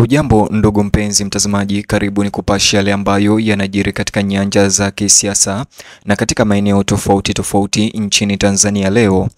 Hujambo ndugu mpenzi mtazamaji, karibu ni kupasha yale ambayo yanajiri katika nyanja za kisiasa na katika maeneo tofauti tofauti nchini Tanzania leo.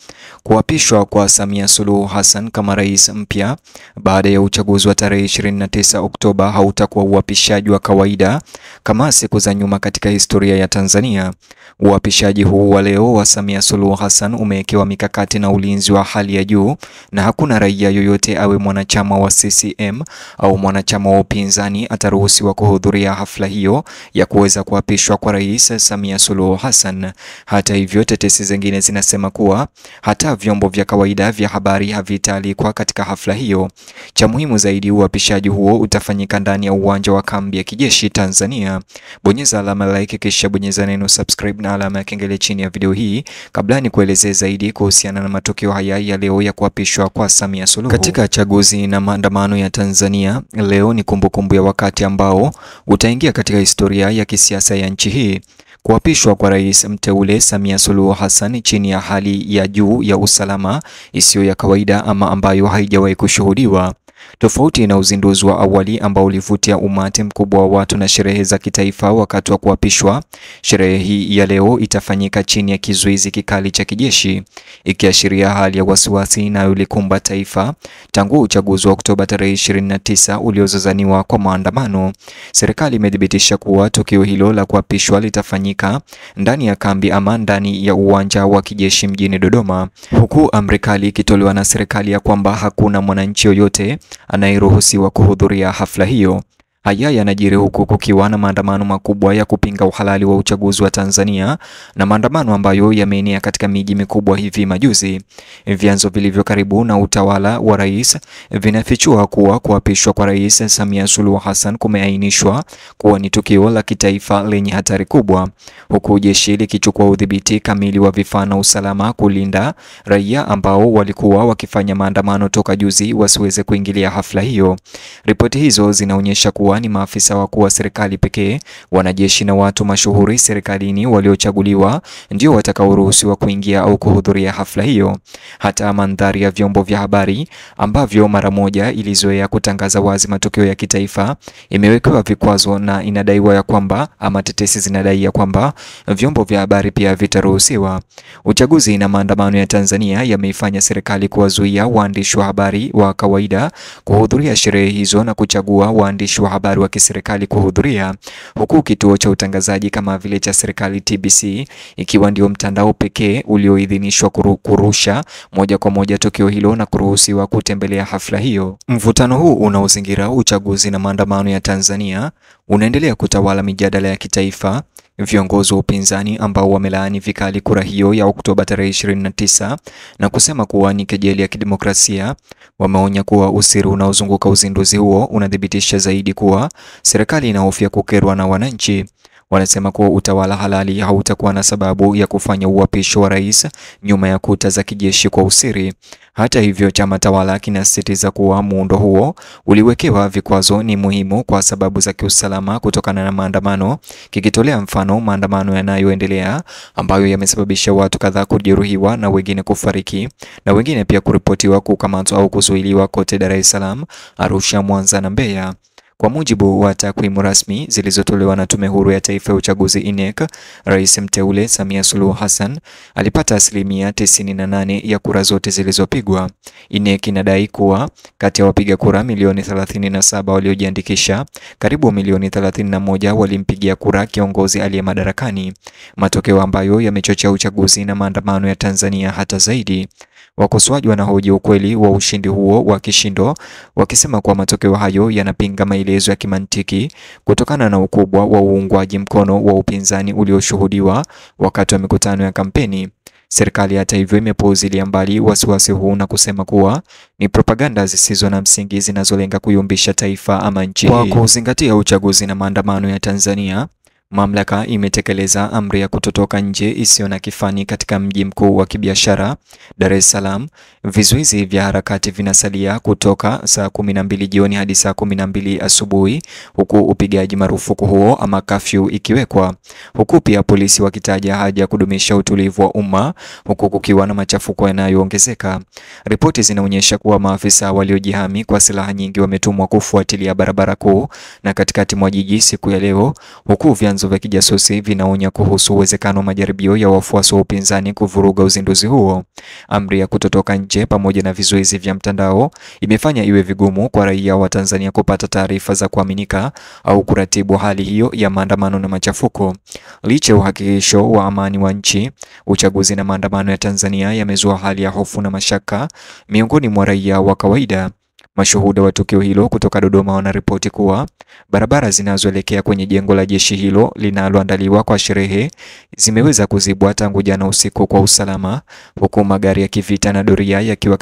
Kuapishwa kwa Samia Suluhu Hassan kama rais mpya baada ya uchaguzi wa tarehe 29 Oktoba hautakuwa uapishaji wa kawaida kama siku za nyuma katika historia ya Tanzania. Uapishaji huu wa leo wa Samia Suluhu Hassan umewekewa mikakati na ulinzi wa hali ya juu, na hakuna raia yoyote awe mwanachama wa CCM au mwanachama wa upinzani ataruhusiwa kuhudhuria hafla hiyo ya kuweza kuapishwa kwa Rais Samia Suluhu Hassan. Hata hivyo, tetesi zingine zinasema kuwa hata vyombo vya kawaida vya habari havitaalikwa katika hafla hiyo. Cha muhimu zaidi, uapishaji huo utafanyika ndani ya uwanja wa kambi ya kijeshi Tanzania. Bonyeza alama like kisha bonyeza neno subscribe na alama ya kengele chini ya video hii kabla ni kuelezea zaidi kuhusiana na matukio haya ya leo ya kuapishwa kwa Samia Suluhu. Katika chaguzi na maandamano ya Tanzania, leo ni kumbukumbu ya wakati ambao utaingia katika historia ya kisiasa ya nchi hii. Kuapishwa kwa rais mteule Samia Suluhu Hassan chini ya hali ya juu ya usalama isiyo ya kawaida ama ambayo haijawahi kushuhudiwa. Tofauti na uzinduzi wa awali ambao ulivutia umati mkubwa wa watu na sherehe za kitaifa wakati wa kuapishwa, sherehe hii ya leo itafanyika chini ya kizuizi kikali cha kijeshi, ikiashiria hali ya wasiwasi inayolikumba taifa tangu uchaguzi wa Oktoba tarehe 29 uliozozaniwa kwa maandamano. Serikali imethibitisha kuwa tukio hilo la kuapishwa litafanyika ndani ya kambi ama ndani ya uwanja wa kijeshi mjini Dodoma, huku amri kali ikitolewa na serikali ya kwamba hakuna mwananchi yoyote anayeruhusiwa kuhudhuria hafla hiyo. Haya yanajiri huku kukiwa na maandamano makubwa ya kupinga uhalali wa uchaguzi wa Tanzania, na maandamano ambayo yameenea katika miji mikubwa hivi majuzi. Vyanzo vilivyo karibu na utawala wa rais vinafichua kuwa kuapishwa kwa Rais Samia Suluhu Hassan kumeainishwa kuwa ni tukio la kitaifa lenye hatari kubwa, huku jeshi likichukua udhibiti kamili wa vifaa na usalama kulinda raia ambao walikuwa wakifanya maandamano toka juzi wasiweze kuingilia hafla hiyo. Ripoti hizo zinaonyesha kuwa ni maafisa wakuu wa serikali pekee, wanajeshi na watu mashuhuri serikalini waliochaguliwa ndio watakaoruhusiwa kuingia au kuhudhuria hafla hiyo. Hata mandhari ya vyombo vya habari ambavyo mara moja ilizoea kutangaza wazi matukio ya kitaifa imewekewa vikwazo, na inadaiwa ya kwamba ama tetesi zinadai ya kwamba vyombo vya habari pia vitaruhusiwa. Uchaguzi na maandamano ya Tanzania yameifanya serikali kuwazuia waandishi wa habari wa kawaida kuhudhuria sherehe hizo na kuchagua waandishi wa habari wa kiserikali kuhudhuria, huku kituo cha utangazaji kama vile cha serikali TBC ikiwa ndio mtandao pekee ulioidhinishwa kurusha moja kwa moja tukio hilo na kuruhusiwa kutembelea hafla hiyo. Mvutano huu unaozingira uchaguzi na maandamano ya Tanzania unaendelea kutawala mijadala ya kitaifa. Viongozi wa upinzani ambao wamelaani vikali kura hiyo ya Oktoba tarehe 29 na kusema kuwa ni kejeli ya kidemokrasia, wameonya kuwa usiri unaozunguka uzinduzi huo unadhibitisha zaidi kuwa serikali inahofia kukerwa na wananchi. Wanasema kuwa utawala halali hautakuwa na sababu ya kufanya uapisho wa rais nyuma ya kuta za kijeshi kwa usiri. Hata hivyo, chama tawala kinasisitiza kuwa muundo huo uliwekewa vikwazo ni muhimu kwa sababu za kiusalama kutokana na maandamano, kikitolea mfano maandamano yanayoendelea ambayo yamesababisha watu kadhaa kujeruhiwa na wengine kufariki na wengine pia kuripotiwa kukamatwa au kuzuiliwa kote Dar es Salaam, Arusha, Mwanza na Mbeya. Kwa mujibu wa takwimu rasmi zilizotolewa na Tume Huru ya Taifa ya Uchaguzi INEC, Rais mteule Samia Suluhu Hassan alipata asilimia 98 ya kura zote zilizopigwa. INEC inadai kuwa kati ya wapiga kura milioni 37 waliojiandikisha, karibu milioni 31 walimpigia kura kiongozi aliye madarakani, matokeo ambayo yamechochea uchaguzi na maandamano ya Tanzania hata zaidi. Wakosoaji wanahoji ukweli wa ushindi huo wa kishindo, wakisema kuwa matokeo hayo yanapinga maelezo ya kimantiki kutokana na ukubwa wa uungwaji mkono wa upinzani ulioshuhudiwa wakati wa mikutano ya kampeni. Serikali hata hivyo imepuuzilia mbali wasiwasi huu na kusema kuwa ni propaganda zisizo na msingi zinazolenga kuyumbisha taifa ama nchi hii. Kwa kuzingatia uchaguzi na maandamano ya Tanzania, Mamlaka imetekeleza amri ya kutotoka nje isiyo na kifani katika mji mkuu wa kibiashara Dar es Salaam. Vizuizi vya harakati vinasalia kutoka saa 12 jioni hadi saa 12 asubuhi, huku upigaji marufuku huo ama kafyu ikiwekwa, huku pia polisi wakitaja haja ya kudumisha utulivu wa umma, huku kukiwa na machafuko yanayoongezeka. Ripoti zinaonyesha kuwa maafisa waliojihami kwa silaha nyingi wametumwa kufuatilia barabara kuu na katikati mwa jiji siku ya leo, huku vyanzo vya kijasusi vinaonya kuhusu uwezekano wa majaribio ya wafuasi wa upinzani kuvuruga uzinduzi huo. Amri ya kutotoka nje pamoja na vizuizi vya mtandao imefanya iwe vigumu kwa raia wa Tanzania kupata taarifa za kuaminika au kuratibu hali hiyo ya maandamano na machafuko. Licha ya uhakikisho wa amani wa nchi, uchaguzi na maandamano ya Tanzania yamezua hali ya hofu na mashaka miongoni mwa raia wa kawaida. Mashuhuda wa tukio hilo kutoka Dodoma wanaripoti kuwa barabara zinazoelekea kwenye jengo la jeshi hilo linaloandaliwa kwa sherehe zimeweza kuzibwa tangu jana usiku kwa usalama, huku magari ya kivita na doria yakiwa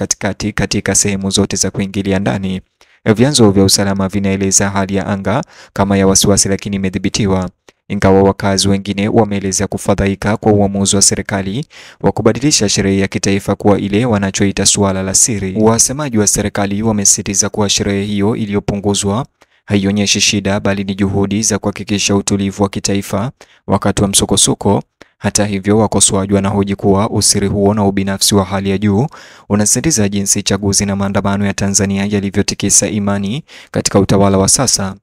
katika sehemu zote za kuingilia ndani. Vyanzo vya usalama vinaeleza hali ya anga kama ya wasiwasi lakini imedhibitiwa, ingawa wakazi wengine wameeleza kufadhaika kwa uamuzi wa serikali wa kubadilisha sherehe ya kitaifa kuwa ile wanachoita suala la siri. Wasemaji wa serikali wamesisitiza kuwa sherehe hiyo iliyopunguzwa haionyeshi shida bali ni juhudi za kuhakikisha utulivu wa kitaifa wakati wa msukosuko. Hata hivyo, wakosoaji wanahoji kuwa usiri huo na ubinafsi wa hali ya juu unasisitiza jinsi chaguzi na maandamano ya Tanzania yalivyotikisa imani katika utawala wa sasa.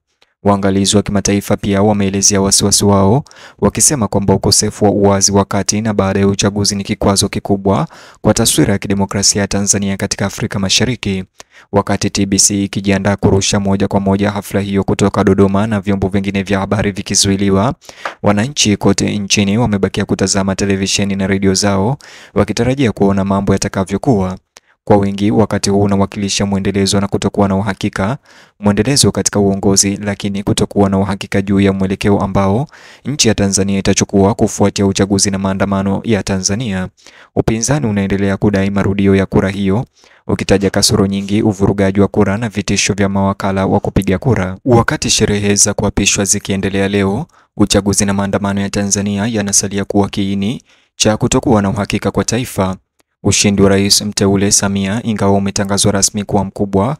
Waangalizi wa kimataifa pia wameelezea wasiwasi wao, wakisema kwamba ukosefu wa uwazi wakati na baada ya uchaguzi ni kikwazo kikubwa kwa taswira ya kidemokrasia ya Tanzania katika Afrika Mashariki. Wakati TBC ikijiandaa kurusha moja kwa moja hafla hiyo kutoka Dodoma na vyombo vingine vya habari vikizuiliwa, wananchi kote nchini wamebakia kutazama televisheni na redio zao wakitarajia kuona mambo yatakavyokuwa. Kwa wengi, wakati huu unawakilisha mwendelezo na kutokuwa na uhakika, mwendelezo katika uongozi lakini kutokuwa na uhakika juu ya mwelekeo ambao nchi ya Tanzania itachukua kufuatia uchaguzi na maandamano ya Tanzania. Upinzani unaendelea kudai marudio ya kura hiyo, ukitaja kasoro nyingi, uvurugaji wa kura na vitisho vya mawakala wa kupiga kura. Wakati sherehe za kuapishwa zikiendelea leo, uchaguzi na maandamano ya Tanzania yanasalia kuwa kiini cha kutokuwa na uhakika kwa taifa. Ushindi wa Rais mteule Samia, ingawa umetangazwa rasmi kuwa mkubwa,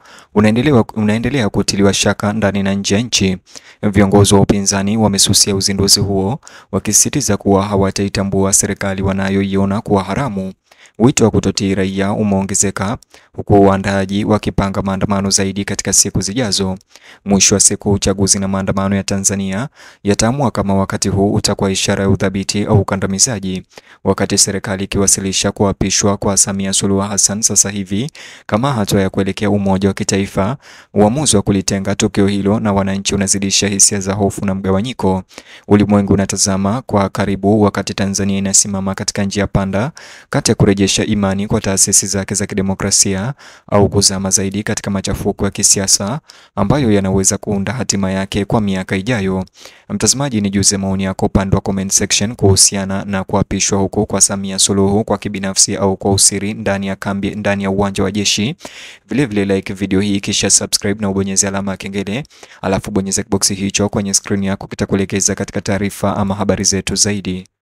unaendelea kutiliwa shaka ndani na nje ya nchi. Viongozi wa upinzani wamesusia uzinduzi huo, wakisisitiza kuwa hawataitambua serikali wanayoiona kuwa haramu. Wito wa kutotii raia umeongezeka, huku waandaaji wakipanga maandamano zaidi katika siku zijazo. Mwisho wa siku, uchaguzi na maandamano ya Tanzania yataamua kama wakati huu utakuwa ishara ya udhabiti au ukandamizaji. Wakati serikali ikiwasilisha kuapishwa kwa Samia Suluhu Hassan sasa hivi kama hatua ya kuelekea umoja wa kitaifa, uamuzi wa kulitenga tukio hilo na wananchi unazidisha hisia za hofu na mgawanyiko. Ulimwengu unatazama kwa karibu wakati Tanzania inasimama katika njia panda kati ya kurejesha imani kwa taasisi zake za kidemokrasia au kuzama zaidi katika machafuko ya kisiasa ambayo yanaweza kuunda hatima yake kwa miaka ijayo. Mtazamaji, nijuze maoni yako upande wa comment section kuhusiana na kuapishwa huko kwa Samia Suluhu kwa kibinafsi au kwa usiri ndani ya uwanja wa jeshi. Vile like video hii kisha subscribe na ubonyeze alama ya kengele, alafu bonyeza kiboksi hicho kwenye screen yako kitakuelekeza katika taarifa ama habari zetu zaidi.